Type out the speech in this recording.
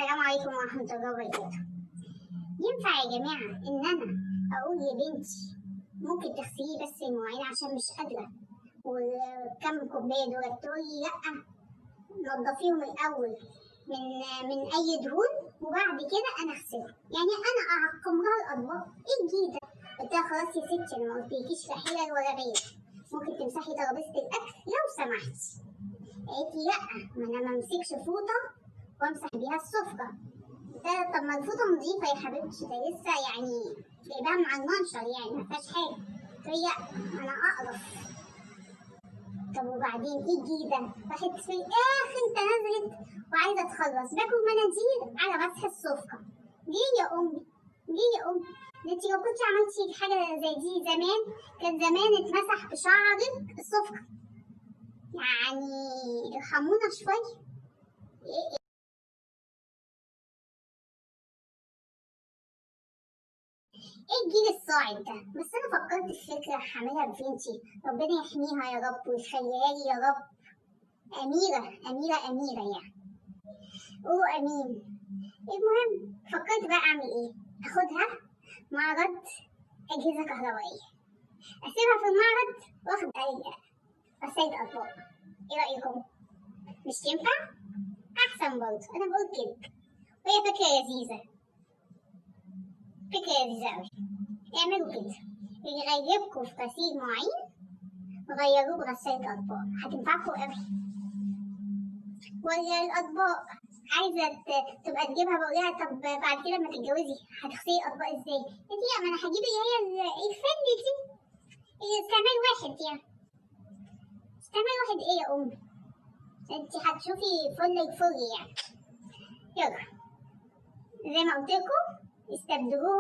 السلام عليكم ورحمة الله وبركاته. ينفع يا جماعة إن أنا أقول لبنتي ممكن تغسلي بس المواعين عشان مش قادرة، وكم كوباية دول؟ تقولي لأ، نضفيهم الأول من أي دهون وبعد كده أنا أغسلهم. يعني أنا أعقم لها الأطباق. إيه الجديد؟ قلت لها خلاص يا ستي، أنا ما قلتلكيش لا حلل ولا غير، ممكن تمسحي ترابيزة الأكل لو سمحتي. قالت لي لأ، ما أنا ما أمسكش فوطة وامسح بيها السفرة. طب ما الفوطة نظيفة يا حبيبتي، ده لسه يعني جايباها مع المنشر، يعني ما فيهاش حاجة. قلت لها أنا أقرف. طب وبعدين إيه الجديدة؟ راحت في الآخر تنازلت وعايزة تخلص باكل مناديل على مسح السفرة. ليه يا أمي؟ ليه يا أمي؟ انتي لو كنتي عملتي حاجة زي دي زمان كان زمان اتمسح بشعرك السفرة. يعني ارحمونا شوية. ايه الجيل الصاعد ده؟ بس انا فكرت في فكرة هعملها ببنتي، ربنا يحميها يا رب ويخليها لي يا رب. أميرة أميرة أميرة يعني. قولوا أمين. المهم فكرت بقى أعمل إيه؟ أخدها معرض أجهزة كهربائية، أسيبها في المعرض وآخد غسالة أطباق. إيه رأيكم؟ مش ينفع؟ أحسن برضه، أنا بقول كده. وهي فكرة لذيذة، فكرة لذيذة أوي. اعملوا كده، اللي يغيبكوا في غسيل مواعين غيروه بغسالة أطباق، هتنفعكوا أوي. ولا الأطباق عايزة تبقى تجيبها، بقولها طب بعد كده لما تتجوزي هتغسلي الأطباق ازاي؟ قالت لي ما أنا هجيب اللي هي الفل دي، استعمال واحد يعني. استعمال واحد إيه يا أمي؟ انتي هتشوفي فل الفل يعني. يلا زي ما قلتلكوا استبدلوه